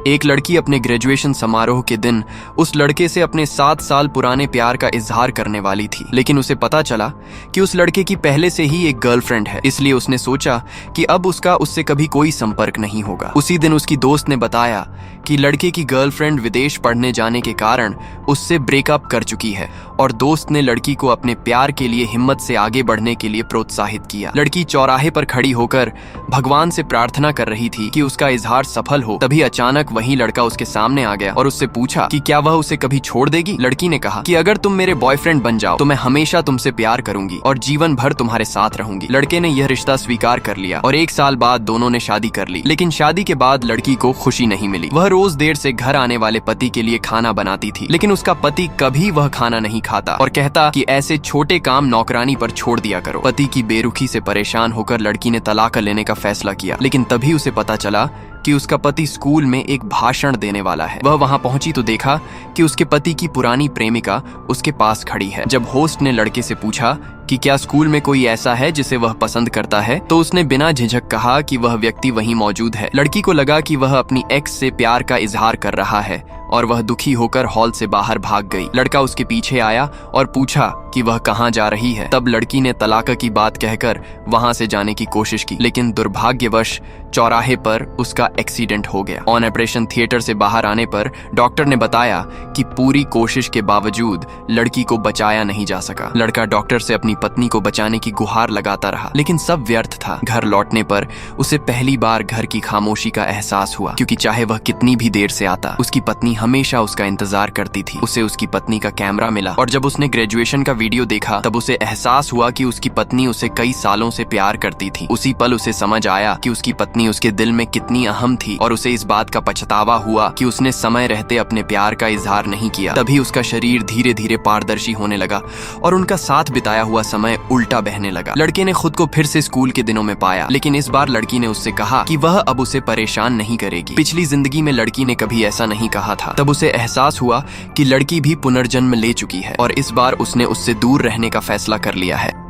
एक लड़की अपने ग्रेजुएशन समारोह के दिन उस लड़के से अपने 7 साल पुराने प्यार का इजहार करने वाली थी, लेकिन उसे पता चला कि उस लड़के की पहले से ही एक गर्लफ्रेंड है। इसलिए उसने सोचा कि अब उसका उससे कभी कोई संपर्क नहीं होगा। उसी दिन उसकी दोस्त ने बताया कि लड़के की गर्लफ्रेंड विदेश पढ़ने जाने के कारण उससे ब्रेकअप कर चुकी है और दोस्त ने लड़की को अपने प्यार के लिए हिम्मत से आगे बढ़ने के लिए प्रोत्साहित किया। लड़की चौराहे पर खड़ी होकर भगवान से प्रार्थना कर रही थी कि उसका इजहार सफल हो। तभी अचानक वही लड़का उसके सामने आ गया और उससे पूछा कि क्या वह उसे कभी छोड़ देगी। लड़की ने कहा कि अगर तुम मेरे बॉयफ्रेंड बन जाओ तो मैं हमेशा तुमसे प्यार करूंगी और जीवन भर तुम्हारे साथ रहूंगी। लड़के ने यह रिश्ता स्वीकार कर लिया और 1 साल बाद दोनों ने शादी कर ली। लेकिन शादी के बाद लड़की को खुशी नहीं मिली। वह रोज देर से घर आने वाले पति के लिए खाना बनाती थी, लेकिन उसका पति कभी वह खाना नहीं खाता और कहता कि ऐसे छोटे काम नौकरानी पर छोड़ दिया करो। पति की बेरुखी से परेशान होकर लड़की ने तलाक लेने का फैसला किया, लेकिन तभी उसे पता चला कि उसका पति स्कूल में एक भाषण देने वाला है। वह वहां पहुंची तो देखा कि उसके पति की पुरानी प्रेमिका उसके पास खड़ी है। जब होस्ट ने लड़के से पूछा कि क्या स्कूल में कोई ऐसा है जिसे वह पसंद करता है, तो उसने बिना झिझक कहा कि वह व्यक्ति वहीं मौजूद है। लड़की को लगा कि वह अपनी एक्स से प्यार का इजहार कर रहा है और वह दुखी होकर हॉल से बाहर भाग गई। लड़का उसके पीछे आया और पूछा कि वह कहाँ जा रही है। तब लड़की ने तलाक की बात कहकर वहां से जाने की कोशिश की, लेकिन दुर्भाग्यवश चौराहे पर उसका एक्सीडेंट हो गया। ऑन ऑपरेशन थिएटर से बाहर आने पर डॉक्टर ने बताया कि पूरी कोशिश के बावजूद लड़की को बचाया नहीं जा सका। लड़का डॉक्टर से अपनी पत्नी को बचाने की गुहार लगाता रहा, लेकिन सब व्यर्थ था। घर लौटने पर उसे पहली बार घर की खामोशी का एहसास हुआ, क्योंकि चाहे वह कितनी भी देर से आता, उसकी पत्नी हमेशा उसका इंतजार करती थी। उसे उसकी पत्नी का कैमरा मिला और जब उसने ग्रेजुएशन का वीडियो देखा तब उसे एहसास हुआ कि उसकी पत्नी उसे कई सालों से प्यार करती थी। उसी पल उसे समझ आया कि उसकी पत्नी उसके दिल में कितनी अहम थी और उसे इस बात का पछतावा हुआ कि उसने समय रहते अपने प्यार का इजहार नहीं किया। तभी उसका शरीर धीरे धीरे पारदर्शी होने लगा और उनका साथ बिताया हुआ समय उल्टा बहने लगा। लड़के ने खुद को फिर से स्कूल के दिनों में पाया, लेकिन इस बार लड़की ने उससे कहा कि वह अब उसे परेशान नहीं करेगी। पिछली जिंदगी में लड़की ने कभी ऐसा नहीं कहा था। तब उसे एहसास हुआ कि लड़की भी पुनर्जन्म ले चुकी है और इस बार उसने उससे दूर रहने का फैसला कर लिया है।